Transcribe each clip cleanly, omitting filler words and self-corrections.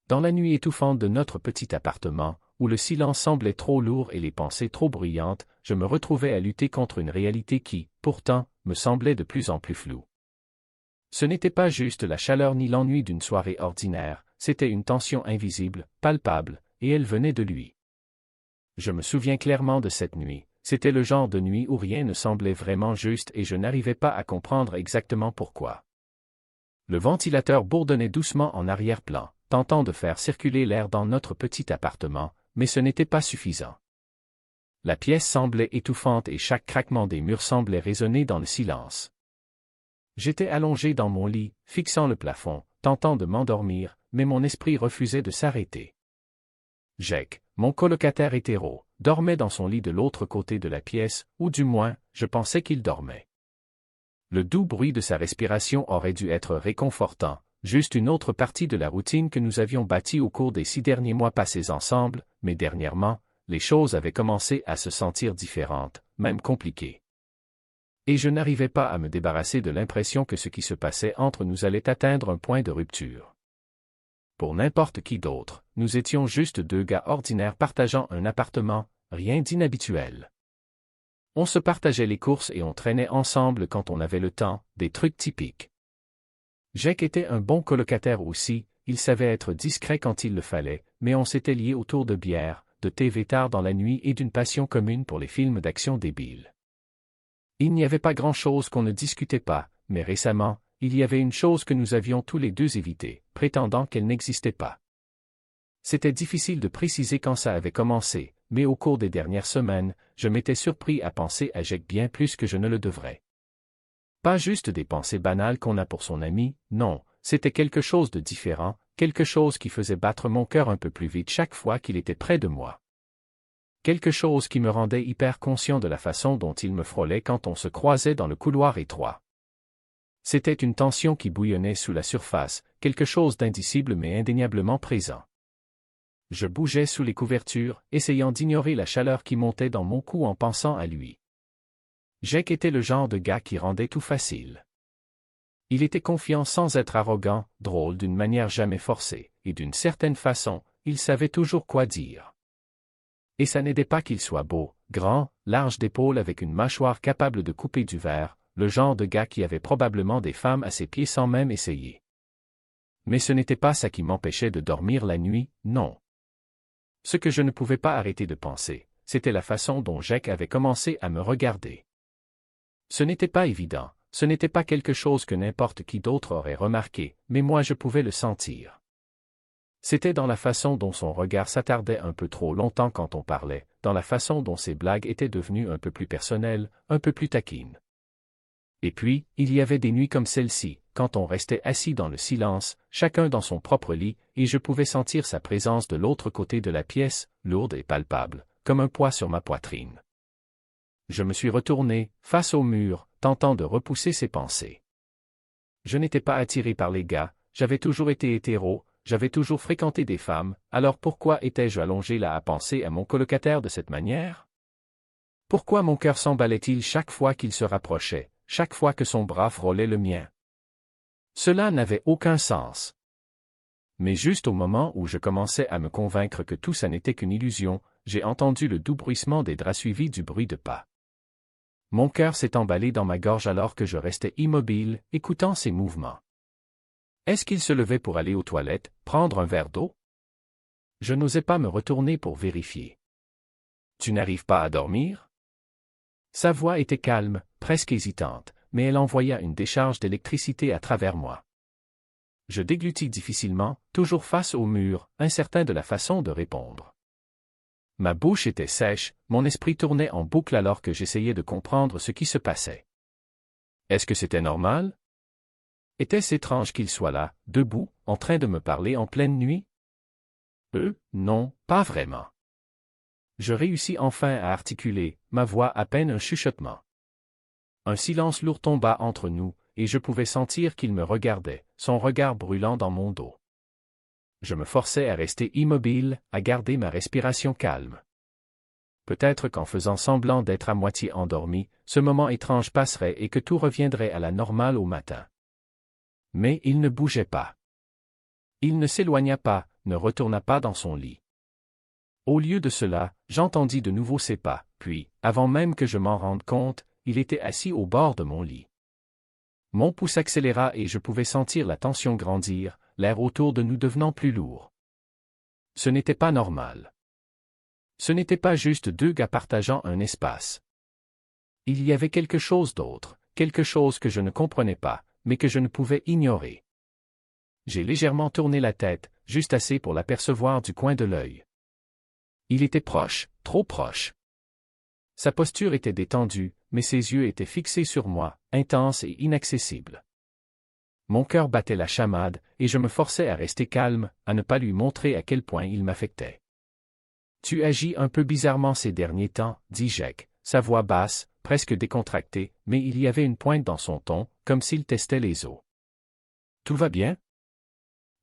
Dans la nuit étouffante de notre petit appartement, où le silence semblait trop lourd et les pensées trop bruyantes, je me retrouvais à lutter contre une réalité qui, pourtant, me semblait de plus en plus floue. Ce n'était pas juste la chaleur ni l'ennui d'une soirée ordinaire, c'était une tension invisible, palpable, et elle venait de lui. Je me souviens clairement de cette nuit. C'était le genre de nuit où rien ne semblait vraiment juste et je n'arrivais pas à comprendre exactement pourquoi. Le ventilateur bourdonnait doucement en arrière-plan, tentant de faire circuler l'air dans notre petit appartement, mais ce n'était pas suffisant. La pièce semblait étouffante et chaque craquement des murs semblait résonner dans le silence. J'étais allongé dans mon lit, fixant le plafond, tentant de m'endormir, mais mon esprit refusait de s'arrêter. Jake, mon colocataire hétéro, dormait dans son lit de l'autre côté de la pièce, ou du moins, je pensais qu'il dormait. Le doux bruit de sa respiration aurait dû être réconfortant, juste une autre partie de la routine que nous avions bâtie au cours des 6 derniers mois passés ensemble, mais dernièrement, les choses avaient commencé à se sentir différentes, même compliquées. Et je n'arrivais pas à me débarrasser de l'impression que ce qui se passait entre nous allait atteindre un point de rupture. Pour n'importe qui d'autre, nous étions juste 2 gars ordinaires partageant un appartement, rien d'inhabituel. On se partageait les courses et on traînait ensemble quand on avait le temps, des trucs typiques. Jake était un bon colocataire aussi, il savait être discret quand il le fallait, mais on s'était liés autour de bière, de TV tard dans la nuit et d'une passion commune pour les films d'action débiles. Il n'y avait pas grand-chose qu'on ne discutait pas, mais récemment, il y avait une chose que nous avions tous les deux évitée, prétendant qu'elle n'existait pas. C'était difficile de préciser quand ça avait commencé, mais au cours des dernières semaines, je m'étais surpris à penser à Jake bien plus que je ne le devrais. Pas juste des pensées banales qu'on a pour son ami, non, c'était quelque chose de différent, quelque chose qui faisait battre mon cœur un peu plus vite chaque fois qu'il était près de moi. Quelque chose qui me rendait hyper conscient de la façon dont il me frôlait quand on se croisait dans le couloir étroit. C'était une tension qui bouillonnait sous la surface, quelque chose d'indicible mais indéniablement présent. Je bougeais sous les couvertures, essayant d'ignorer la chaleur qui montait dans mon cou en pensant à lui. Jake était le genre de gars qui rendait tout facile. Il était confiant sans être arrogant, drôle d'une manière jamais forcée, et d'une certaine façon, il savait toujours quoi dire. Et ça n'aidait pas qu'il soit beau, grand, large d'épaules avec une mâchoire capable de couper du verre, le genre de gars qui avait probablement des femmes à ses pieds sans même essayer. Mais ce n'était pas ça qui m'empêchait de dormir la nuit, non. Ce que je ne pouvais pas arrêter de penser, c'était la façon dont Jake avait commencé à me regarder. Ce n'était pas évident, ce n'était pas quelque chose que n'importe qui d'autre aurait remarqué, mais moi je pouvais le sentir. C'était dans la façon dont son regard s'attardait un peu trop longtemps quand on parlait, dans la façon dont ses blagues étaient devenues un peu plus personnelles, un peu plus taquines. Et puis, il y avait des nuits comme celle-ci, quand on restait assis dans le silence, chacun dans son propre lit, et je pouvais sentir sa présence de l'autre côté de la pièce, lourde et palpable, comme un poids sur ma poitrine. Je me suis retourné, face au mur, tentant de repousser ses pensées. Je n'étais pas attiré par les gars, j'avais toujours été hétéro, j'avais toujours fréquenté des femmes, alors pourquoi étais-je allongé là à penser à mon colocataire de cette manière? Pourquoi mon cœur s'emballait-il chaque fois qu'il se rapprochait, chaque fois que son bras frôlait le mien? Cela n'avait aucun sens. Mais juste au moment où je commençais à me convaincre que tout ça n'était qu'une illusion, j'ai entendu le doux bruissement des draps suivi du bruit de pas. Mon cœur s'est emballé dans ma gorge alors que je restais immobile, écoutant ses mouvements. Est-ce qu'il se levait pour aller aux toilettes, prendre un verre d'eau? Je n'osais pas me retourner pour vérifier. Tu n'arrives pas à dormir? Sa voix était calme, presque hésitante, mais elle envoya une décharge d'électricité à travers moi. Je déglutis difficilement, toujours face au mur, incertain de la façon de répondre. Ma bouche était sèche, mon esprit tournait en boucle alors que j'essayais de comprendre ce qui se passait. Est-ce que c'était normal? Était-ce étrange qu'il soit là, debout, en train de me parler en pleine nuit? Non, pas vraiment. Je réussis enfin à articuler, ma voix à peine un chuchotement. Un silence lourd tomba entre nous, et je pouvais sentir qu'il me regardait, son regard brûlant dans mon dos. Je me forçais à rester immobile, à garder ma respiration calme. Peut-être qu'en faisant semblant d'être à moitié endormi, ce moment étrange passerait et que tout reviendrait à la normale au matin. Mais il ne bougeait pas. Il ne s'éloigna pas, ne retourna pas dans son lit. Au lieu de cela, j'entendis de nouveau ses pas, puis, avant même que je m'en rende compte, il était assis au bord de mon lit. Mon pouls s'accéléra et je pouvais sentir la tension grandir, l'air autour de nous devenant plus lourd. Ce n'était pas normal. Ce n'était pas juste deux gars partageant un espace. Il y avait quelque chose d'autre, quelque chose que je ne comprenais pas, mais que je ne pouvais ignorer. J'ai légèrement tourné la tête, juste assez pour l'apercevoir du coin de l'œil. Il était proche, trop proche. Sa posture était détendue, mais ses yeux étaient fixés sur moi, intenses et inaccessibles. Mon cœur battait la chamade, et je me forçais à rester calme, à ne pas lui montrer à quel point il m'affectait. « Tu agis un peu bizarrement ces derniers temps, » dit Jake, sa voix basse, presque décontractée, mais il y avait une pointe dans son ton, comme s'il testait les os. « Tout va bien? »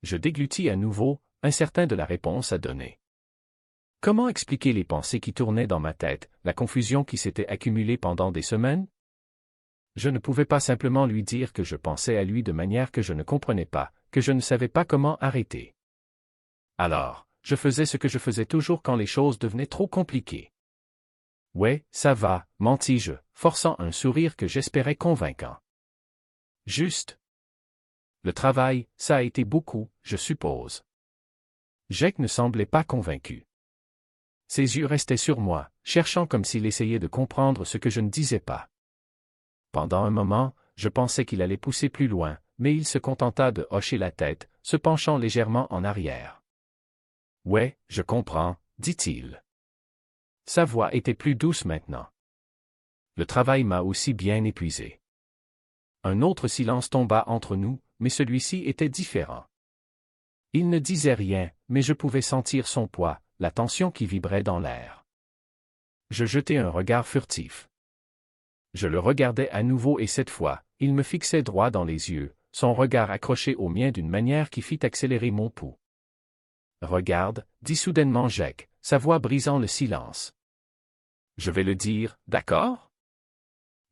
Je déglutis à nouveau, incertain de la réponse à donner. Comment expliquer les pensées qui tournaient dans ma tête, la confusion qui s'était accumulée pendant des semaines? Je ne pouvais pas simplement lui dire que je pensais à lui de manière que je ne comprenais pas, que je ne savais pas comment arrêter. Alors, je faisais ce que je faisais toujours quand les choses devenaient trop compliquées. « Ouais, ça va, mentis-je, forçant un sourire que j'espérais convaincant. Juste. Le travail, ça a été beaucoup, je suppose. » Jake ne semblait pas convaincu. Ses yeux restaient sur moi, cherchant comme s'il essayait de comprendre ce que je ne disais pas. Pendant un moment, je pensais qu'il allait pousser plus loin, mais il se contenta de hocher la tête, se penchant légèrement en arrière. « Ouais, je comprends, » dit-il. Sa voix était plus douce maintenant. Le travail m'a aussi bien épuisé. Un autre silence tomba entre nous, mais celui-ci était différent. Il ne disait rien, mais je pouvais sentir son poids, la tension qui vibrait dans l'air. Je jetai un regard furtif. Je le regardais à nouveau et cette fois, il me fixait droit dans les yeux, son regard accroché au mien d'une manière qui fit accélérer mon pouls. « Regarde, » dit soudainement Jake, sa voix brisant le silence. « Je vais le dire, d'accord? »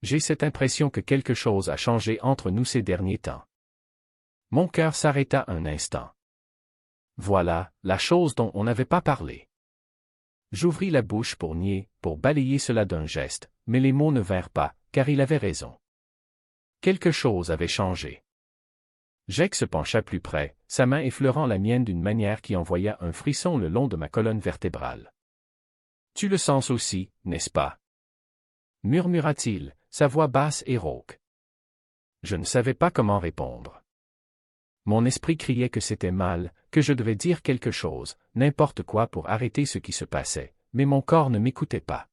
J'ai cette impression que quelque chose a changé entre nous ces derniers temps. Mon cœur s'arrêta un instant. Voilà, la chose dont on n'avait pas parlé. J'ouvris la bouche pour nier, pour balayer cela d'un geste, mais les mots ne vinrent pas, car il avait raison. Quelque chose avait changé. Jake se pencha plus près, sa main effleurant la mienne d'une manière qui envoya un frisson le long de ma colonne vertébrale. « Tu le sens aussi, n'est-ce pas? » murmura-t-il, sa voix basse et rauque. Je ne savais pas comment répondre. Mon esprit criait que c'était mal, que je devais dire quelque chose, n'importe quoi pour arrêter ce qui se passait, mais mon corps ne m'écoutait pas.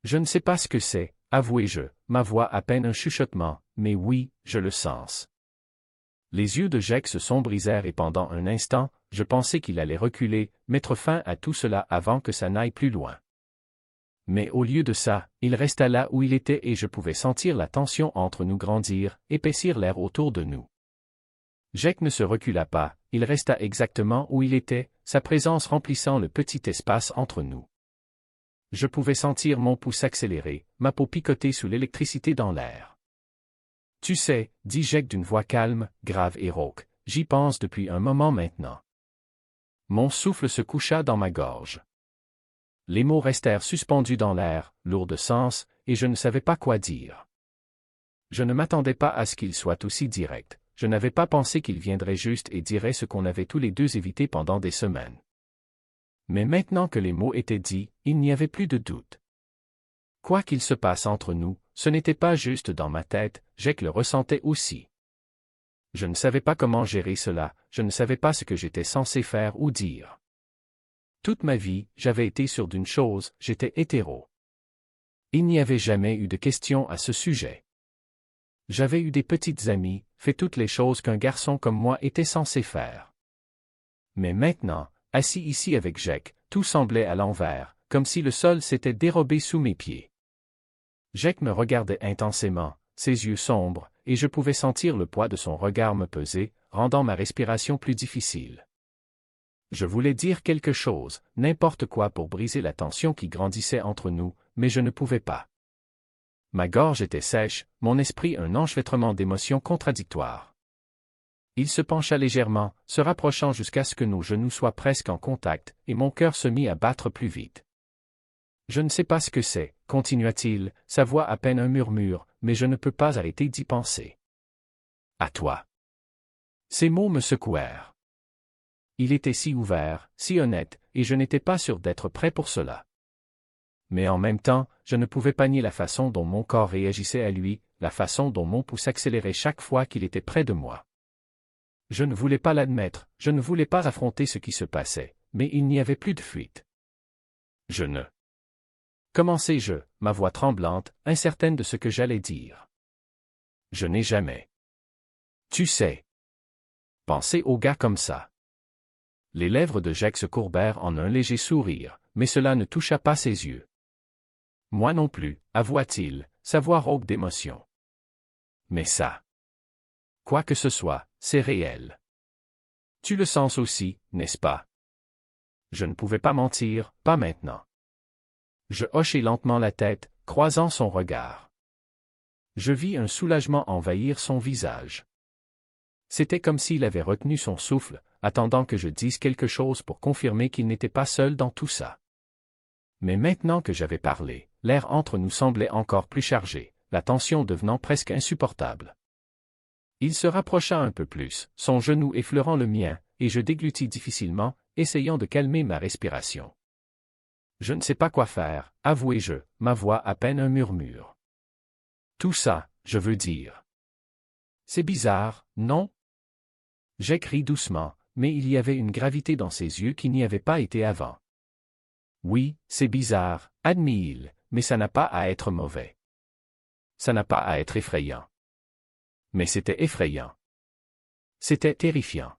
Je ne sais pas ce que c'est, avouai-je, ma voix à peine un chuchotement, mais oui, je le sens. Les yeux de Jake se sombrisèrent et pendant un instant, je pensais qu'il allait reculer, mettre fin à tout cela avant que ça n'aille plus loin. Mais au lieu de ça, il resta là où il était et je pouvais sentir la tension entre nous grandir, épaissir l'air autour de nous. Jake ne se recula pas, il resta exactement où il était, sa présence remplissant le petit espace entre nous. Je pouvais sentir mon pouls s'accélérer, ma peau picoter sous l'électricité dans l'air. « Tu sais, » dit Jake d'une voix calme, grave et rauque, « j'y pense depuis un moment maintenant. » Mon souffle se coucha dans ma gorge. Les mots restèrent suspendus dans l'air, lourds de sens, et je ne savais pas quoi dire. Je ne m'attendais pas à ce qu'il soit aussi direct. Je n'avais pas pensé qu'il viendrait juste et dirait ce qu'on avait tous les deux évité pendant des semaines. Mais maintenant que les mots étaient dits, il n'y avait plus de doute. Quoi qu'il se passe entre nous, ce n'était pas juste dans ma tête, Jake le ressentait aussi. Je ne savais pas comment gérer cela, je ne savais pas ce que j'étais censé faire ou dire. Toute ma vie, j'avais été sûr d'une chose, j'étais hétéro. Il n'y avait jamais eu de question à ce sujet. J'avais eu des petites amies, fait toutes les choses qu'un garçon comme moi était censé faire. Mais maintenant, assis ici avec Jake, tout semblait à l'envers, comme si le sol s'était dérobé sous mes pieds. Jake me regardait intensément, ses yeux sombres, et je pouvais sentir le poids de son regard me peser, rendant ma respiration plus difficile. Je voulais dire quelque chose, n'importe quoi pour briser la tension qui grandissait entre nous, mais je ne pouvais pas. Ma gorge était sèche, mon esprit un enchevêtrement d'émotions contradictoires. Il se pencha légèrement, se rapprochant jusqu'à ce que nos genoux soient presque en contact, et mon cœur se mit à battre plus vite. Je ne sais pas ce que c'est, continua-t-il, sa voix à peine un murmure, mais je ne peux pas arrêter d'y penser. À toi. Ces mots me secouèrent. Il était si ouvert, si honnête, et je n'étais pas sûr d'être prêt pour cela. Mais en même temps, je ne pouvais pas nier la façon dont mon corps réagissait à lui, la façon dont mon pouls s'accélérait chaque fois qu'il était près de moi. Je ne voulais pas l'admettre, je ne voulais pas affronter ce qui se passait, mais il n'y avait plus de fuite. Je ne. Commençai-je, ma voix tremblante, incertaine de ce que j'allais dire. Je n'ai jamais. Tu sais. Pensé au gars comme ça. Les lèvres de Jacques se courbèrent en un léger sourire, mais cela ne toucha pas ses yeux. Moi non plus, avoua-t-il, sa voix rauque d'émotion. Mais ça. Quoi que ce soit, c'est réel. Tu le sens aussi, n'est-ce pas? Je ne pouvais pas mentir, pas maintenant. Je hochai lentement la tête, croisant son regard. Je vis un soulagement envahir son visage. C'était comme s'il avait retenu son souffle, attendant que je dise quelque chose pour confirmer qu'il n'était pas seul dans tout ça. Mais maintenant que j'avais parlé, l'air entre nous semblait encore plus chargé, la tension devenant presque insupportable. Il se rapprocha un peu plus, son genou effleurant le mien, et je déglutis difficilement, essayant de calmer ma respiration. Je ne sais pas quoi faire, avouai-je, ma voix à peine un murmure. Tout ça, je veux dire. C'est bizarre, non? J'écris doucement, mais il y avait une gravité dans ses yeux qui n'y avait pas été avant. Oui, c'est bizarre, admit-il, mais ça n'a pas à être mauvais. Ça n'a pas à être effrayant. Mais c'était effrayant. C'était terrifiant.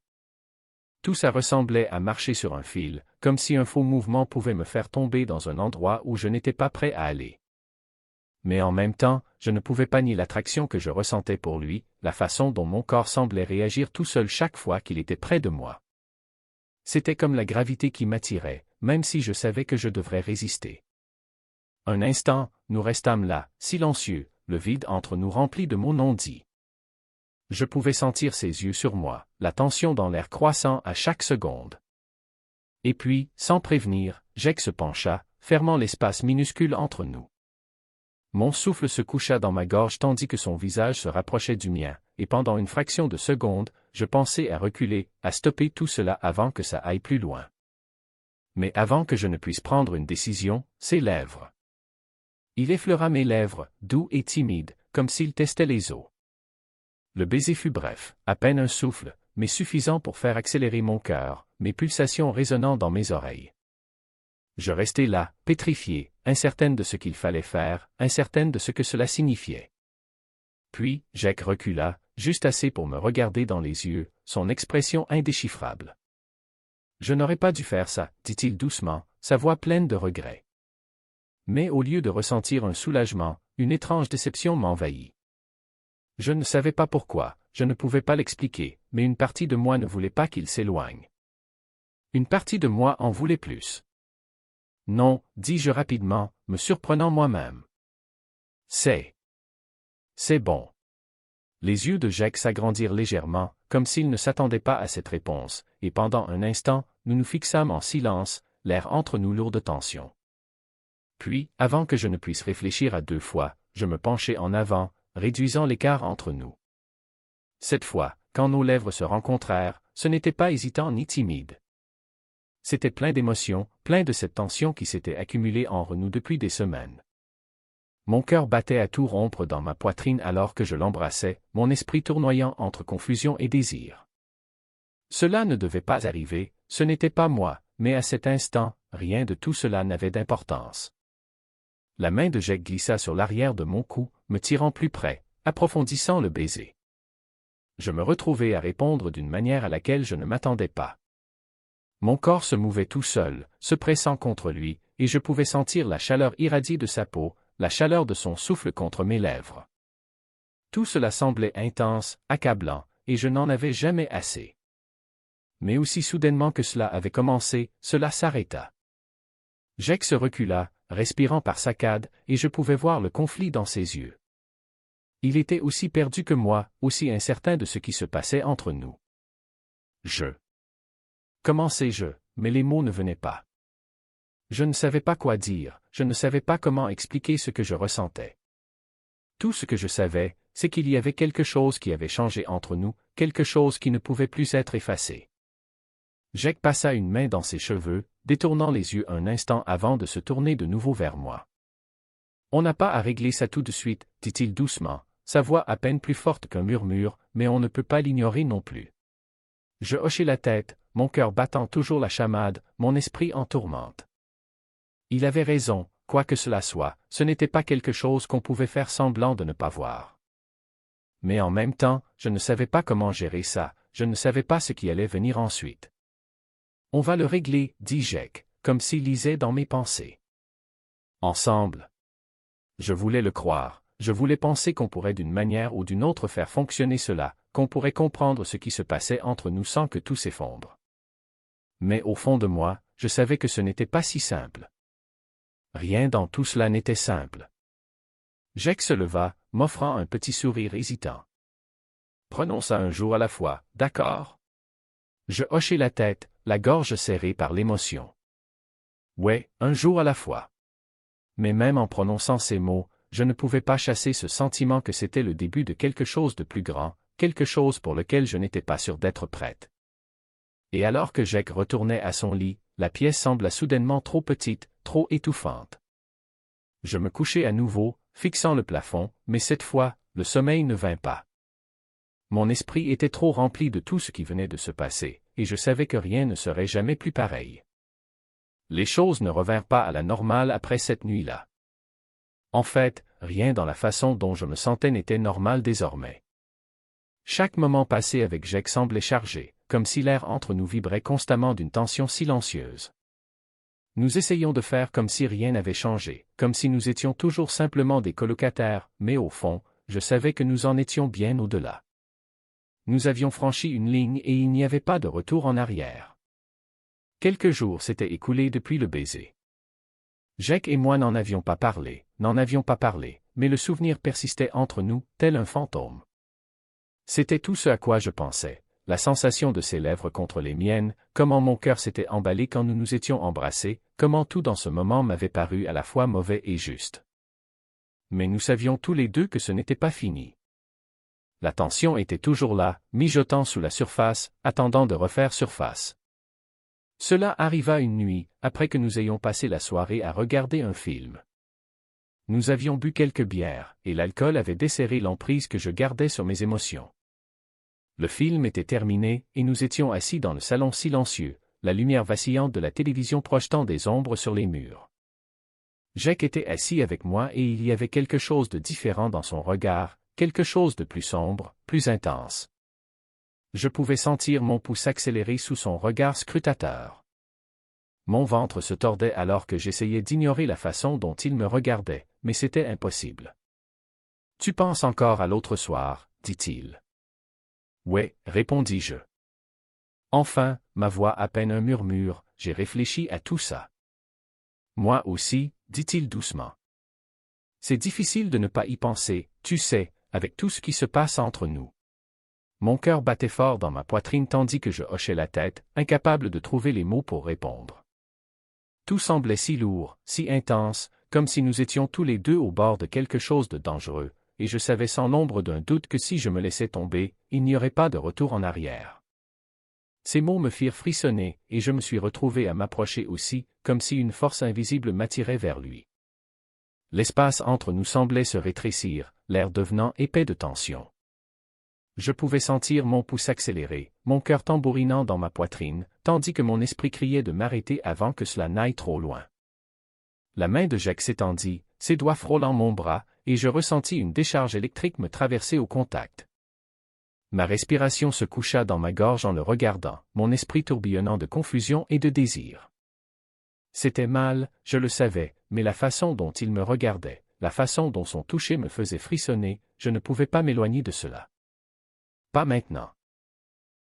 Tout ça ressemblait à marcher sur un fil, comme si un faux mouvement pouvait me faire tomber dans un endroit où je n'étais pas prêt à aller. Mais en même temps, je ne pouvais pas nier l'attraction que je ressentais pour lui, la façon dont mon corps semblait réagir tout seul chaque fois qu'il était près de moi. C'était comme la gravité qui m'attirait, même si je savais que je devrais résister. Un instant, nous restâmes là, silencieux, le vide entre nous rempli de mots non dits. Je pouvais sentir ses yeux sur moi, la tension dans l'air croissant à chaque seconde. Et puis, sans prévenir, Jake se pencha, fermant l'espace minuscule entre nous. Mon souffle se coucha dans ma gorge tandis que son visage se rapprochait du mien, et pendant une fraction de seconde, je pensais à reculer, à stopper tout cela avant que ça aille plus loin. Mais avant que je ne puisse prendre une décision, ses lèvres. Il effleura mes lèvres, doux et timide, comme s'il testait les os. Le baiser fut bref, à peine un souffle, mais suffisant pour faire accélérer mon cœur, mes pulsations résonnant dans mes oreilles. Je restai là, pétrifié, incertaine de ce qu'il fallait faire, incertaine de ce que cela signifiait. Puis, Jake recula, juste assez pour me regarder dans les yeux, son expression indéchiffrable. « Je n'aurais pas dû faire ça, dit-il doucement, sa voix pleine de regret. Mais au lieu de ressentir un soulagement, une étrange déception m'envahit. Je ne savais pas pourquoi, je ne pouvais pas l'expliquer, mais une partie de moi ne voulait pas qu'il s'éloigne. Une partie de moi en voulait plus. Non, dis-je rapidement, me surprenant moi-même. C'est bon. Les yeux de Jake s'agrandirent légèrement, comme s'il ne s'attendait pas à cette réponse, et pendant un instant, nous nous fixâmes en silence, l'air entre nous lourd de tension. Puis, avant que je ne puisse réfléchir à deux fois, je me penchai en avant, réduisant l'écart entre nous. Cette fois, quand nos lèvres se rencontrèrent, ce n'était pas hésitant ni timide. C'était plein d'émotions, plein de cette tension qui s'était accumulée en nous depuis des semaines. Mon cœur battait à tout rompre dans ma poitrine alors que je l'embrassais, mon esprit tournoyant entre confusion et désir. Cela ne devait pas arriver, ce n'était pas moi, mais à cet instant, rien de tout cela n'avait d'importance. La main de Jake glissa sur l'arrière de mon cou, me tirant plus près, approfondissant le baiser. Je me retrouvai à répondre d'une manière à laquelle je ne m'attendais pas. Mon corps se mouvait tout seul, se pressant contre lui, et je pouvais sentir la chaleur irradiée de sa peau, la chaleur de son souffle contre mes lèvres. Tout cela semblait intense, accablant, et je n'en avais jamais assez. Mais aussi soudainement que cela avait commencé, cela s'arrêta. Jake se recula, respirant par saccades, et je pouvais voir le conflit dans ses yeux. Il était aussi perdu que moi, aussi incertain de ce qui se passait entre nous. Je commençais, mais les mots ne venaient pas. Je ne savais pas quoi dire, je ne savais pas comment expliquer ce que je ressentais. Tout ce que je savais, c'est qu'il y avait quelque chose qui avait changé entre nous, quelque chose qui ne pouvait plus être effacé. Jake passa une main dans ses cheveux, détournant les yeux un instant avant de se tourner de nouveau vers moi. On n'a pas à régler ça tout de suite, dit-il doucement, sa voix à peine plus forte qu'un murmure, mais on ne peut pas l'ignorer non plus. Je hochai la tête, mon cœur battant toujours la chamade, mon esprit en tourmente. Il avait raison, quoi que cela soit, ce n'était pas quelque chose qu'on pouvait faire semblant de ne pas voir. Mais en même temps, je ne savais pas comment gérer ça, je ne savais pas ce qui allait venir ensuite. On va le régler, dit Jake, comme s'il lisait dans mes pensées. Ensemble. Je voulais le croire, je voulais penser qu'on pourrait d'une manière ou d'une autre faire fonctionner cela, qu'on pourrait comprendre ce qui se passait entre nous sans que tout s'effondre. Mais au fond de moi, je savais que ce n'était pas si simple. Rien dans tout cela n'était simple. Jake se leva, m'offrant un petit sourire hésitant. Prenons ça un jour à la fois, d'accord? Je hochai la tête, la gorge serrée par l'émotion. Ouais, un jour à la fois. Mais même en prononçant ces mots, je ne pouvais pas chasser ce sentiment que c'était le début de quelque chose de plus grand, quelque chose pour lequel je n'étais pas sûr d'être prête. Et alors que Jake retournait à son lit, la pièce sembla soudainement trop petite, trop étouffante. Je me couchai à nouveau, fixant le plafond, mais cette fois, le sommeil ne vint pas. Mon esprit était trop rempli de tout ce qui venait de se passer, et je savais que rien ne serait jamais plus pareil. Les choses ne revinrent pas à la normale après cette nuit-là. En fait, rien dans la façon dont je me sentais n'était normal désormais. Chaque moment passé avec Jake semblait chargé, comme si l'air entre nous vibrait constamment d'une tension silencieuse. Nous essayions de faire comme si rien n'avait changé, comme si nous étions toujours simplement des colocataires, mais au fond, je savais que nous en étions bien au-delà. Nous avions franchi une ligne et il n'y avait pas de retour en arrière. Quelques jours s'étaient écoulés depuis le baiser. Jake et moi n'en avions pas parlé, mais le souvenir persistait entre nous, tel un fantôme. C'était tout ce à quoi je pensais, la sensation de ses lèvres contre les miennes, comment mon cœur s'était emballé quand nous nous étions embrassés, comment tout dans ce moment m'avait paru à la fois mauvais et juste. Mais nous savions tous les deux que ce n'était pas fini. La tension était toujours là, mijotant sous la surface, attendant de refaire surface. Cela arriva une nuit, après que nous ayons passé la soirée à regarder un film. Nous avions bu quelques bières, et l'alcool avait desserré l'emprise que je gardais sur mes émotions. Le film était terminé, et nous étions assis dans le salon silencieux, la lumière vacillante de la télévision projetant des ombres sur les murs. Jake était assis avec moi et il y avait quelque chose de différent dans son regard, quelque chose de plus sombre, plus intense. Je pouvais sentir mon pouls s'accélérer sous son regard scrutateur. Mon ventre se tordait alors que j'essayais d'ignorer la façon dont il me regardait, mais c'était impossible. « Tu penses encore à l'autre soir, dit-il. »« Ouais, répondis-je. » Enfin, ma voix à peine un murmure, j'ai réfléchi à tout ça. « Moi aussi, dit-il doucement. C'est difficile de ne pas y penser, tu sais, avec tout ce qui se passe entre nous. » Mon cœur battait fort dans ma poitrine tandis que je hochais la tête, incapable de trouver les mots pour répondre. Tout semblait si lourd, si intense, comme si nous étions tous les deux au bord de quelque chose de dangereux, et je savais sans l'ombre d'un doute que si je me laissais tomber, il n'y aurait pas de retour en arrière. Ces mots me firent frissonner, et je me suis retrouvé à m'approcher aussi, comme si une force invisible m'attirait vers lui. L'espace entre nous semblait se rétrécir, l'air devenant épais de tension. Je pouvais sentir mon pouls s'accélérer, mon cœur tambourinant dans ma poitrine, tandis que mon esprit criait de m'arrêter avant que cela n'aille trop loin. La main de Jake s'étendit, ses doigts frôlant mon bras, et je ressentis une décharge électrique me traverser au contact. Ma respiration se coucha dans ma gorge en le regardant, mon esprit tourbillonnant de confusion et de désir. C'était mal, je le savais, mais la façon dont il me regardait, la façon dont son toucher me faisait frissonner, je ne pouvais pas m'éloigner de cela. Pas maintenant.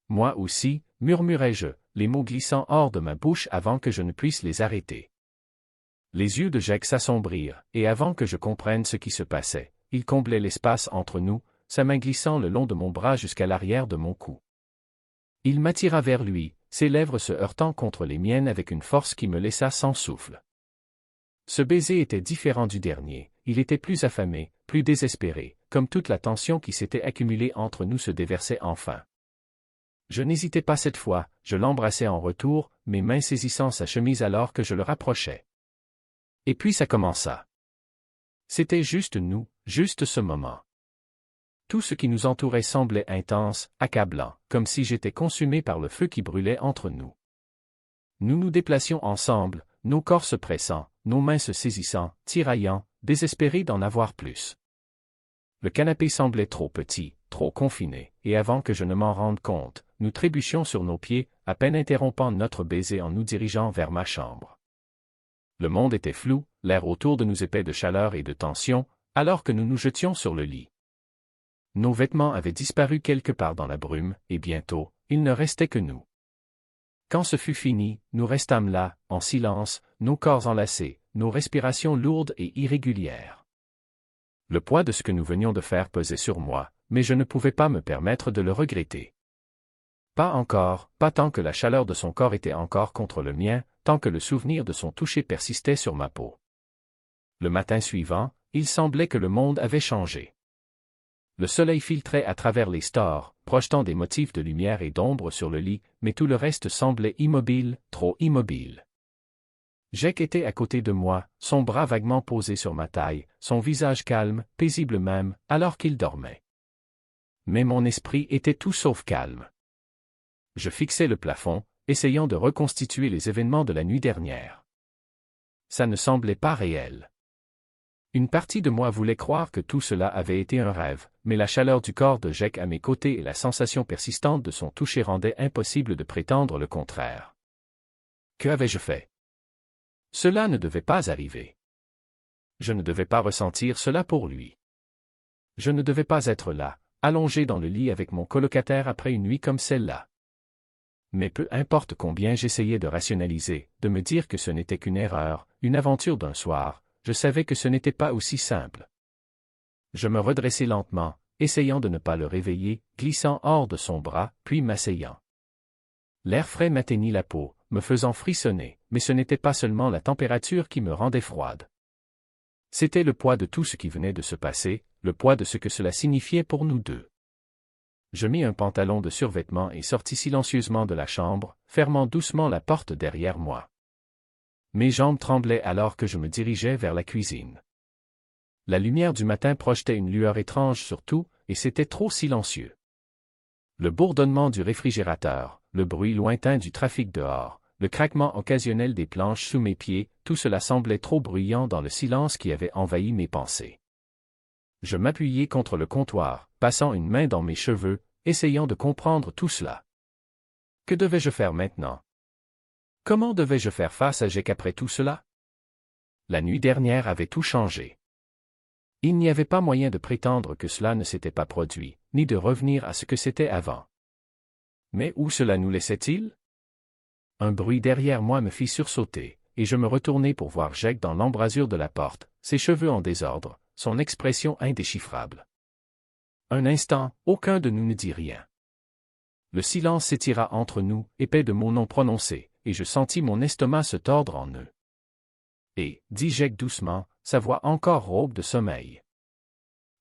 Moi aussi, murmurai-je, les mots glissant hors de ma bouche avant que je ne puisse les arrêter. Les yeux de Jake s'assombrirent, et avant que je comprenne ce qui se passait, il comblait l'espace entre nous, sa main glissant le long de mon bras jusqu'à l'arrière de mon cou. Il m'attira vers lui, ses lèvres se heurtant contre les miennes avec une force qui me laissa sans souffle. Ce baiser était différent du dernier, il était plus affamé, plus désespéré, comme toute la tension qui s'était accumulée entre nous se déversait enfin. Je n'hésitai pas cette fois, je l'embrassai en retour, mes mains saisissant sa chemise alors que je le rapprochais. Et puis ça commença. C'était juste nous, juste ce moment. Tout ce qui nous entourait semblait intense, accablant, comme si j'étais consumé par le feu qui brûlait entre nous. Nous nous déplacions ensemble, nos corps se pressant, nos mains se saisissant, tiraillant, désespérés d'en avoir plus. Le canapé semblait trop petit, trop confiné, et avant que je ne m'en rende compte, nous trébuchions sur nos pieds, à peine interrompant notre baiser en nous dirigeant vers ma chambre. Le monde était flou, l'air autour de nous épais de chaleur et de tension, alors que nous nous jetions sur le lit. Nos vêtements avaient disparu quelque part dans la brume, et bientôt, il ne restait que nous. Quand ce fut fini, nous restâmes là, en silence, nos corps enlacés, nos respirations lourdes et irrégulières. Le poids de ce que nous venions de faire pesait sur moi, mais je ne pouvais pas me permettre de le regretter. Pas encore, pas tant que la chaleur de son corps était encore contre le mien, tant que le souvenir de son toucher persistait sur ma peau. Le matin suivant, il semblait que le monde avait changé. Le soleil filtrait à travers les stores, projetant des motifs de lumière et d'ombre sur le lit, mais tout le reste semblait immobile, trop immobile. Jake était à côté de moi, son bras vaguement posé sur ma taille, son visage calme, paisible même, alors qu'il dormait. Mais mon esprit était tout sauf calme. Je fixais le plafond, essayant de reconstituer les événements de la nuit dernière. Ça ne semblait pas réel. Une partie de moi voulait croire que tout cela avait été un rêve, mais la chaleur du corps de Jake à mes côtés et la sensation persistante de son toucher rendaient impossible de prétendre le contraire. Que avais-je fait? Cela ne devait pas arriver. Je ne devais pas ressentir cela pour lui. Je ne devais pas être là, allongé dans le lit avec mon colocataire après une nuit comme celle-là. Mais peu importe combien j'essayais de rationaliser, de me dire que ce n'était qu'une erreur, une aventure d'un soir, je savais que ce n'était pas aussi simple. Je me redressai lentement, essayant de ne pas le réveiller, glissant hors de son bras, puis m'asseyant. L'air frais m'atteignit la peau, me faisant frissonner, mais ce n'était pas seulement la température qui me rendait froide. C'était le poids de tout ce qui venait de se passer, le poids de ce que cela signifiait pour nous deux. Je mis un pantalon de survêtement et sortis silencieusement de la chambre, fermant doucement la porte derrière moi. Mes jambes tremblaient alors que je me dirigeais vers la cuisine. La lumière du matin projetait une lueur étrange sur tout, et c'était trop silencieux. Le bourdonnement du réfrigérateur, le bruit lointain du trafic dehors, le craquement occasionnel des planches sous mes pieds, tout cela semblait trop bruyant dans le silence qui avait envahi mes pensées. Je m'appuyai contre le comptoir, passant une main dans mes cheveux, essayant de comprendre tout cela. Que devais-je faire maintenant? Comment devais-je faire face à Jake après tout cela? La nuit dernière avait tout changé. Il n'y avait pas moyen de prétendre que cela ne s'était pas produit, ni de revenir à ce que c'était avant. Mais où cela nous laissait-il? Un bruit derrière moi me fit sursauter, et je me retournai pour voir Jake dans l'embrasure de la porte, ses cheveux en désordre, son expression indéchiffrable. Un instant, aucun de nous ne dit rien. Le silence s'étira entre nous, épais de mots non prononcés, et je sentis mon estomac se tordre en nœuds. Et, dit Jake doucement, sa voix encore rauque de sommeil.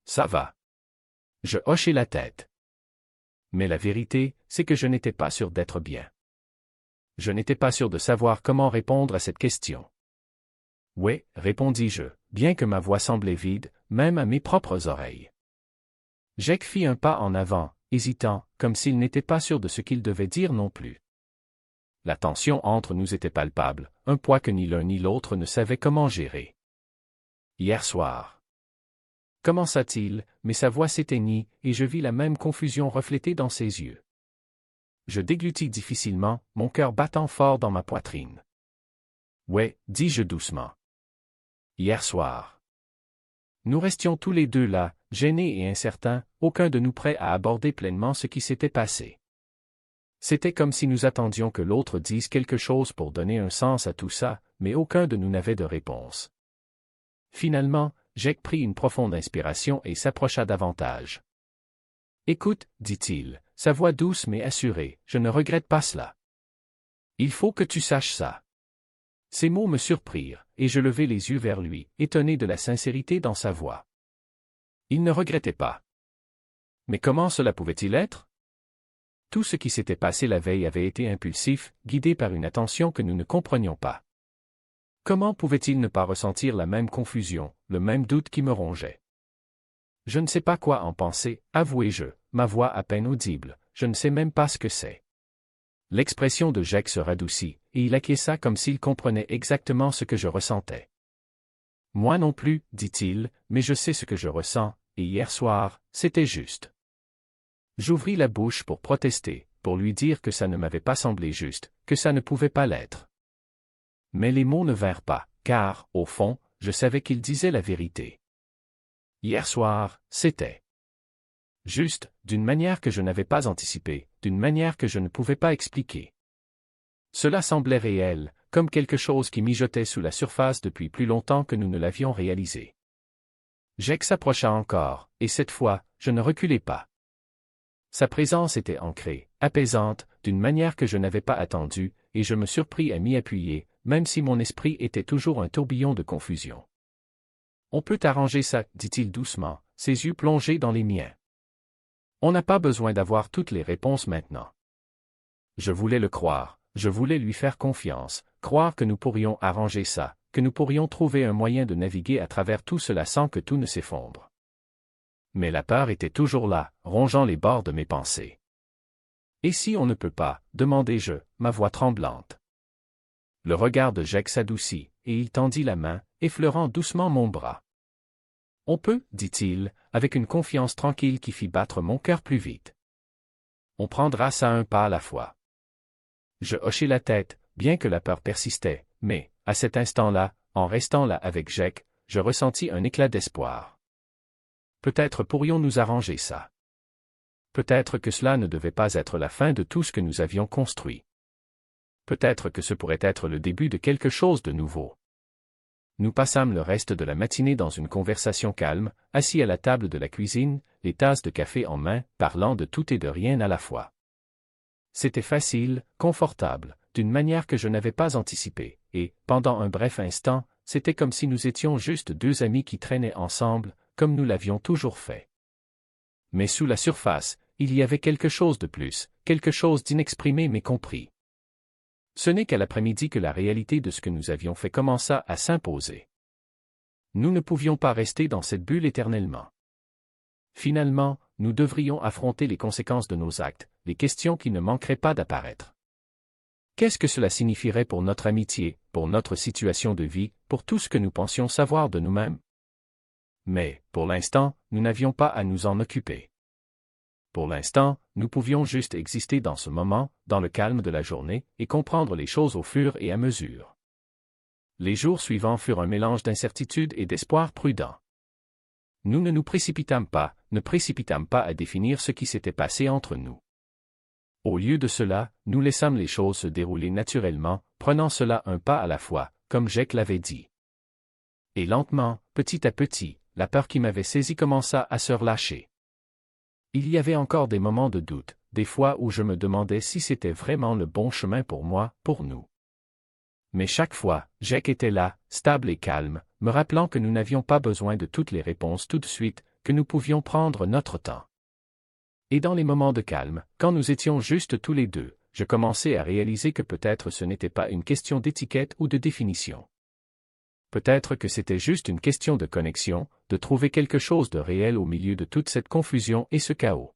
Ça va. Je hochai la tête. Mais la vérité, c'est que je n'étais pas sûr d'être bien. Je n'étais pas sûr de savoir comment répondre à cette question. Oui, répondis-je, bien que ma voix semblait vide, même à mes propres oreilles. Jake fit un pas en avant, hésitant, comme s'il n'était pas sûr de ce qu'il devait dire non plus. La tension entre nous était palpable, un poids que ni l'un ni l'autre ne savait comment gérer. Hier soir. Commença-t-il, mais sa voix s'éteignit, et je vis la même confusion reflétée dans ses yeux. Je déglutis difficilement, mon cœur battant fort dans ma poitrine. Ouais, dis-je doucement. Hier soir. Nous restions tous les deux là, gênés et incertains, aucun de nous prêt à aborder pleinement ce qui s'était passé. C'était comme si nous attendions que l'autre dise quelque chose pour donner un sens à tout ça, mais aucun de nous n'avait de réponse. Finalement, Jake prit une profonde inspiration et s'approcha davantage. « Écoute, dit-il, sa voix douce mais assurée, « Je ne regrette pas cela. Il faut que tu saches ça. » Ces mots me surprirent, et je levai les yeux vers lui, étonné de la sincérité dans sa voix. Il ne regrettait pas. Mais comment cela pouvait-il être? Tout ce qui s'était passé la veille avait été impulsif, guidé par une attention que nous ne comprenions pas. Comment pouvait-il ne pas ressentir la même confusion, le même doute qui me rongeait? Je ne sais pas quoi en penser, avouai-je, ma voix à peine audible, je ne sais même pas ce que c'est. L'expression de Jake se radoucit, et il acquiesça comme s'il comprenait exactement ce que je ressentais. Moi non plus, dit-il, mais je sais ce que je ressens, et hier soir, c'était juste. J'ouvris la bouche pour protester, pour lui dire que ça ne m'avait pas semblé juste, que ça ne pouvait pas l'être. Mais les mots ne vinrent pas, car, au fond, je savais qu'il disait la vérité. Hier soir, c'était juste, d'une manière que je n'avais pas anticipée, d'une manière que je ne pouvais pas expliquer. Cela semblait réel, comme quelque chose qui mijotait sous la surface depuis plus longtemps que nous ne l'avions réalisé. Jake s'approcha encore, et cette fois, je ne reculai pas. Sa présence était ancrée, apaisante, d'une manière que je n'avais pas attendue, et je me surpris à m'y appuyer, même si mon esprit était toujours un tourbillon de confusion. « On peut arranger ça, dit-il doucement, ses yeux plongés dans les miens. On n'a pas besoin d'avoir toutes les réponses maintenant. » Je voulais le croire, je voulais lui faire confiance, croire que nous pourrions arranger ça, que nous pourrions trouver un moyen de naviguer à travers tout cela sans que tout ne s'effondre. Mais la peur était toujours là, rongeant les bords de mes pensées. « Et si on ne peut pas, demandai-je, ma voix tremblante. Le regard de Jake s'adoucit, et il tendit la main, effleurant doucement mon bras. « On peut, dit-il, avec une confiance tranquille qui fit battre mon cœur plus vite. On prendra ça un pas à la fois. » Je hochai la tête, bien que la peur persistait, mais, à cet instant-là, en restant là avec Jake, je ressentis un éclat d'espoir. Peut-être pourrions-nous arranger ça. Peut-être que cela ne devait pas être la fin de tout ce que nous avions construit. Peut-être que ce pourrait être le début de quelque chose de nouveau. Nous passâmes le reste de la matinée dans une conversation calme, assis à la table de la cuisine, les tasses de café en main, parlant de tout et de rien à la fois. C'était facile, confortable, d'une manière que je n'avais pas anticipée, et, pendant un bref instant, c'était comme si nous étions juste deux amis qui traînaient ensemble, comme nous l'avions toujours fait. Mais sous la surface, il y avait quelque chose de plus, quelque chose d'inexprimé mais compris. Ce n'est qu'à l'après-midi que la réalité de ce que nous avions fait commença à s'imposer. Nous ne pouvions pas rester dans cette bulle éternellement. Finalement, nous devrions affronter les conséquences de nos actes, les questions qui ne manqueraient pas d'apparaître. Qu'est-ce que cela signifierait pour notre amitié, pour notre situation de vie, pour tout ce que nous pensions savoir de nous-mêmes? Mais, pour l'instant, nous n'avions pas à nous en occuper. Pour l'instant, nous pouvions juste exister dans ce moment, dans le calme de la journée, et comprendre les choses au fur et à mesure. Les jours suivants furent un mélange d'incertitude et d'espoir prudent. Nous ne nous précipitâmes pas à définir ce qui s'était passé entre nous. Au lieu de cela, nous laissâmes les choses se dérouler naturellement, prenant cela un pas à la fois, comme Jake l'avait dit. Et lentement, petit à petit, la peur qui m'avait saisi commença à se relâcher. Il y avait encore des moments de doute, des fois où je me demandais si c'était vraiment le bon chemin pour moi, pour nous. Mais chaque fois, Jake était là, stable et calme, me rappelant que nous n'avions pas besoin de toutes les réponses tout de suite, que nous pouvions prendre notre temps. Et dans les moments de calme, quand nous étions juste tous les deux, je commençais à réaliser que peut-être ce n'était pas une question d'étiquette ou de définition. Peut-être que c'était juste une question de connexion, de trouver quelque chose de réel au milieu de toute cette confusion et ce chaos.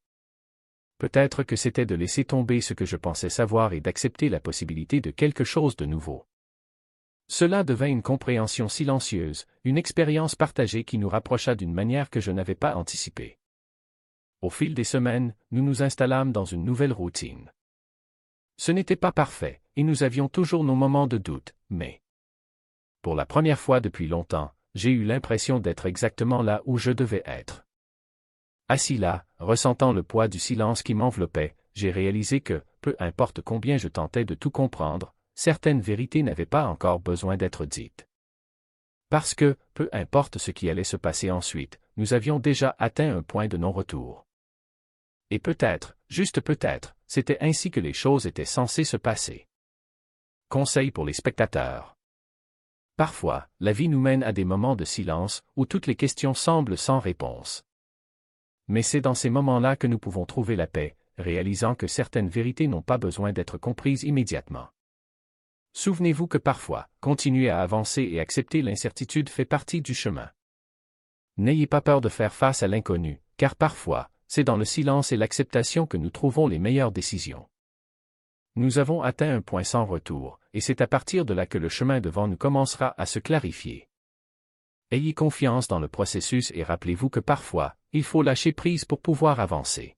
Peut-être que c'était de laisser tomber ce que je pensais savoir et d'accepter la possibilité de quelque chose de nouveau. Cela devint une compréhension silencieuse, une expérience partagée qui nous rapprocha d'une manière que je n'avais pas anticipée. Au fil des semaines, nous nous installâmes dans une nouvelle routine. Ce n'était pas parfait, et nous avions toujours nos moments de doute, mais pour la première fois depuis longtemps, j'ai eu l'impression d'être exactement là où je devais être. Assis là, ressentant le poids du silence qui m'enveloppait, j'ai réalisé que, peu importe combien je tentais de tout comprendre, certaines vérités n'avaient pas encore besoin d'être dites. Parce que, peu importe ce qui allait se passer ensuite, nous avions déjà atteint un point de non-retour. Et peut-être, juste peut-être, c'était ainsi que les choses étaient censées se passer. Conseil pour les spectateurs. Parfois, la vie nous mène à des moments de silence où toutes les questions semblent sans réponse. Mais c'est dans ces moments-là que nous pouvons trouver la paix, réalisant que certaines vérités n'ont pas besoin d'être comprises immédiatement. Souvenez-vous que parfois, continuer à avancer et accepter l'incertitude fait partie du chemin. N'ayez pas peur de faire face à l'inconnu, car parfois, c'est dans le silence et l'acceptation que nous trouvons les meilleures décisions. Nous avons atteint un point sans retour, et c'est à partir de là que le chemin devant nous commencera à se clarifier. Ayez confiance dans le processus et rappelez-vous que parfois, il faut lâcher prise pour pouvoir avancer.